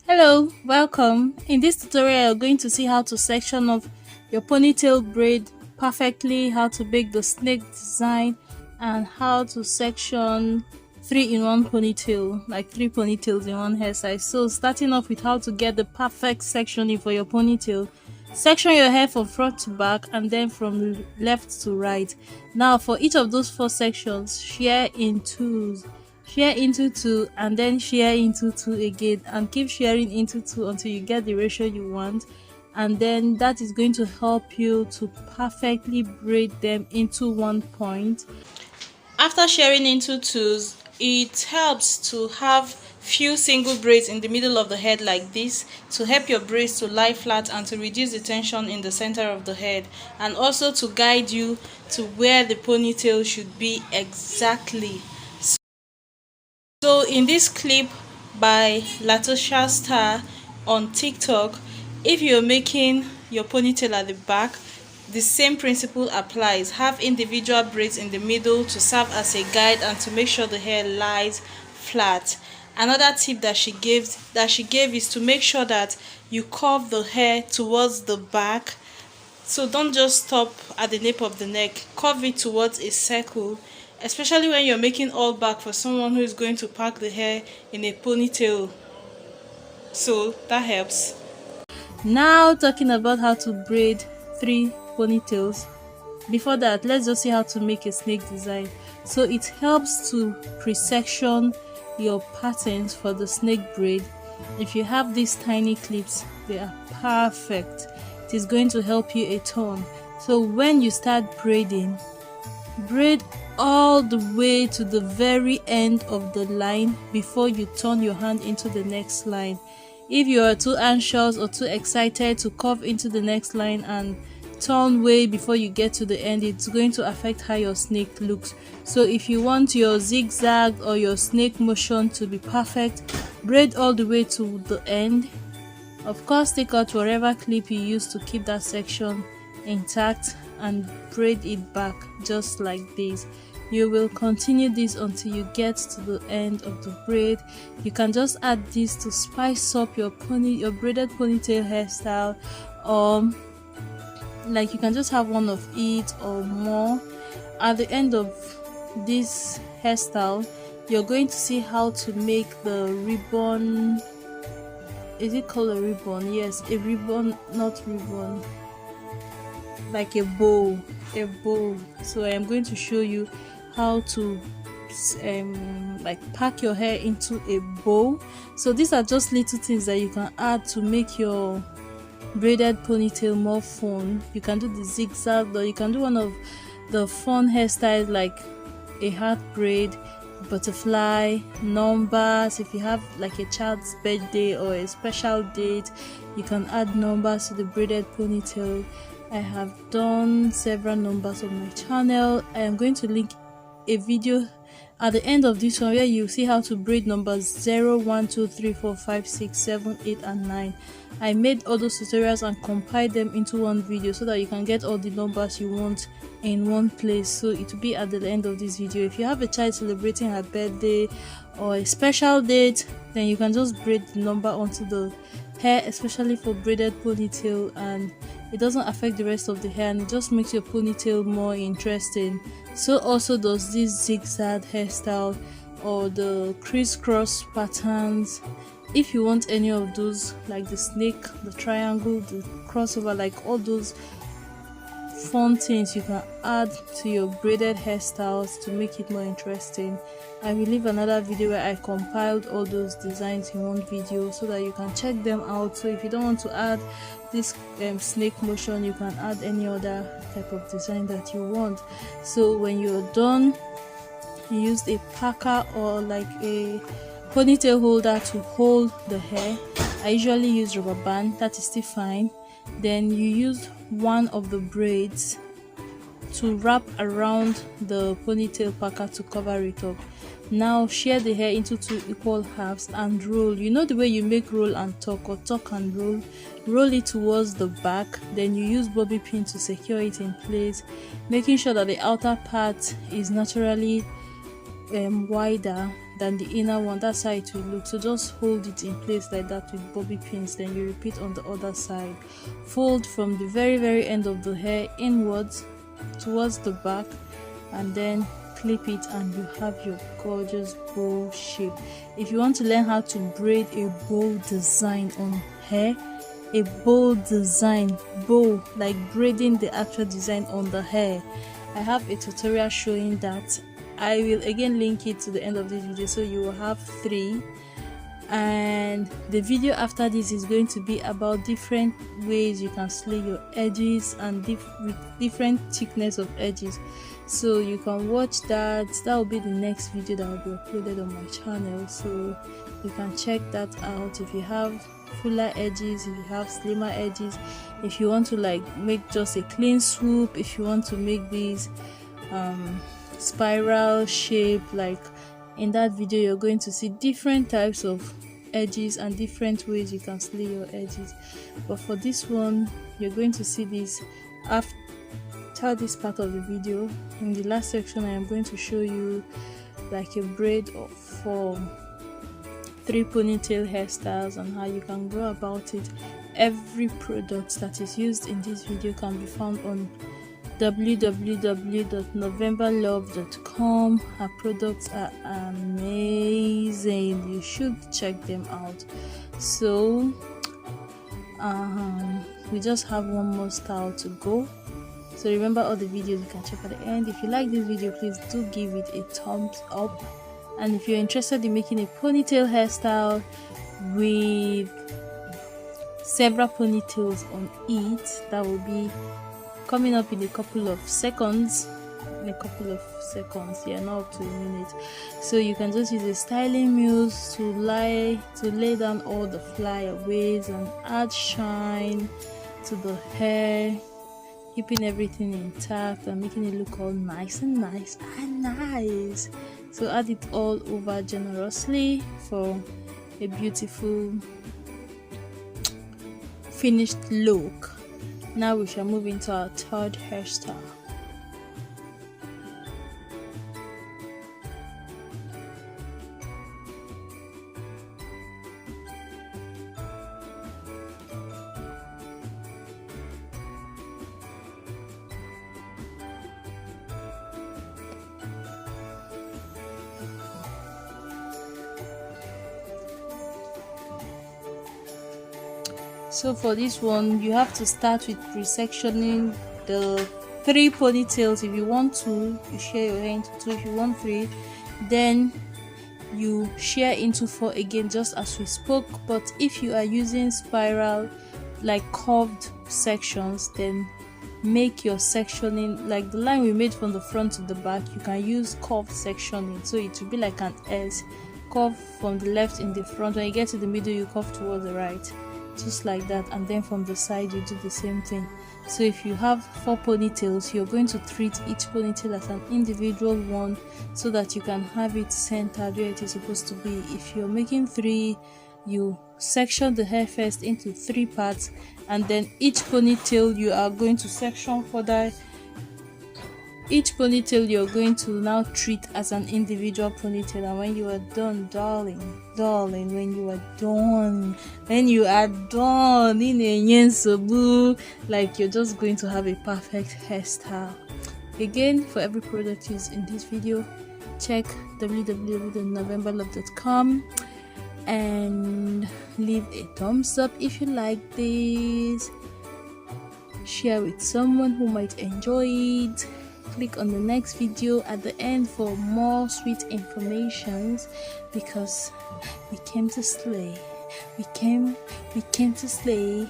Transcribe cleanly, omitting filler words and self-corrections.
Hello, welcome. In this tutorial, you're going to see how to section off your ponytail braid perfectly, how to make the snake design, and how to section 3-in-1 ponytail, like 3 ponytails in one hairstyle. So starting off with how to get the perfect sectioning for your ponytail. Section your hair from front to back and then from left to right. Now for each of those 4 sections, share into two and then share into two again, and keep sharing into two until you get the ratio you want, and then that is going to help you to perfectly braid them into one point. After sharing into twos, it helps to have few single braids in the middle of the head like this, to help your braids to lie flat and to reduce the tension in the center of the head, and also to guide you to where the ponytail should be exactly. So in this clip by Latosha Star on TikTok, if you're making your ponytail at the back, the same principle applies. Have individual braids in the middle to serve as a guide and to make sure the hair lies flat. Another tip that she gave is to make sure that you curve the hair towards the back. So don't just stop at the nape of the neck, curve it towards a circle, especially when you're making all back for someone who is going to pack the hair in a ponytail. So that helps. Now talking about how to braid 3 ponytails. Before that, let's just see how to make a snake design. So it helps to pre-section your patterns for the snake braid. If you have these tiny clips, they are perfect. It is going to help you a ton. So when you start braiding, braid all the way to the very end of the line before you turn your hand into the next line. If you are too anxious or too excited to curve into the next line and turn way before you get to the end, it's going to affect how your snake looks. So if you want your zigzag or your snake motion to be perfect, braid all the way to the end. Of course, take out whatever clip you use to keep that section intact and braid it back just like this. You will continue this until you get to the end of the braid. You can just add this to spice up your braided ponytail hairstyle, or like you can just have one of it or more. At the end of this hairstyle, you're going to see how to make the ribbon. Is it called a ribbon? Yes, a ribbon, not ribbon, like a bow. So I am going to show you how to like pack your hair into a bow. So these are just little things that you can add to make your braided ponytail more fun. You can do the zigzag, or you can do one of the fun hairstyles like a heart braid, butterfly, numbers. If you have like a child's birthday or a special date, you can add numbers to the braided ponytail. I have done several numbers on my channel. I am going to link a video at the end of this one where you see how to braid numbers 0, 1, 2, 3, 4, 5, 6, 7, 8 and 9. I made all those tutorials and compiled them into one video so that you can get all the numbers you want in one place. So it will be at the end of this video. If you have a child celebrating her birthday or a special date, then you can just braid the number onto the hair, especially for braided ponytail, and it doesn't affect the rest of the hair and it just makes your ponytail more interesting. So also does this zigzag hairstyle or the crisscross patterns. If you want any of those, like the snake, the triangle, the crossover, like all those fun things you can add to your braided hairstyles to make it more interesting. I will leave another video where I compiled all those designs in one video so that you can check them out. So if you don't want to add this snake motion, you can add any other type of design that you want. So when you're done, you use a packer or like a ponytail holder to hold the hair. I usually use rubber band, that is still fine. Then you use one of the braids to wrap around the ponytail packer to cover it up. Now share the hair into 2 equal halves and roll. You know the way you make roll and tuck, or tuck and roll? Roll it towards the back, then you use bobby pin to secure it in place, making sure that the outer part is naturally wider than the inner one. That's how it will look. So just hold it in place like that with bobby pins, then you repeat on the other side. Fold from the very end of the hair inwards towards the back, and then clip it, and you have your gorgeous bow shape. If you want to learn how to braid a bow design on hair, a bow design, bow like braiding the actual design on the hair, I have a tutorial showing that. I will again link it to the end of this video, so you will have 3. And the video after this is going to be about different ways you can slay your edges and with different thickness of edges. So you can watch that. That will be the next video that will be uploaded on my channel, so you can check that out. If you have fuller edges, if you have slimmer edges, if you want to like make just a clean swoop, if you want to make these spiral shape, like in that video you're going to see different types of edges and different ways you can slay your edges. But for this one, you're going to see this after this part of the video. In the last section, I am going to show you like a braid for 3 ponytail hairstyles and how you can go about it. Every product that is used in this video can be found on www.novemberlove.com. Her products are amazing. You should check them out. So we just have one more style to go. So remember, all the videos you can check at the end. If you like this video, please do give it a thumbs up. And if you're interested in making a ponytail hairstyle with several ponytails on it, that will be coming up in a couple of seconds. Yeah, not up to a minute. So you can just use a styling mousse to lay down all the flyaways and add shine to the hair, keeping everything intact and making it look all nice. So add it all over generously for a beautiful finished look. Now we shall move into our third hairstyle. So for this one, you have to start with pre-sectioning the 3 ponytails. If you want 2, you share your hair into 2. If you want 3, then you share into 4 again, just as we spoke. But if you are using spiral, like curved sections, then make your sectioning like the line we made from the front to the back. You can use curved sectioning, so it will be like an S. Curve from the left in the front. When you get to the middle, you curve towards the right, just like that. And then from the side, you do the same thing. So if you have 4 ponytails, you're going to treat each ponytail as an individual one, so that you can have it centered where it is supposed to be. If you're making 3, you section the hair first into 3 parts, and then each ponytail you are going to section further. Each ponytail you're going to now treat as an individual ponytail. And when you are done, darling, when you are done in a yensobu, like, you're just going to have a perfect hairstyle. Again, for every product used in this video, check www.novemberlove.com and leave a thumbs up if you like this. Share with someone who might enjoy it. Click on the next video at the end for more sweet informations, because we came to slay. We came to slay.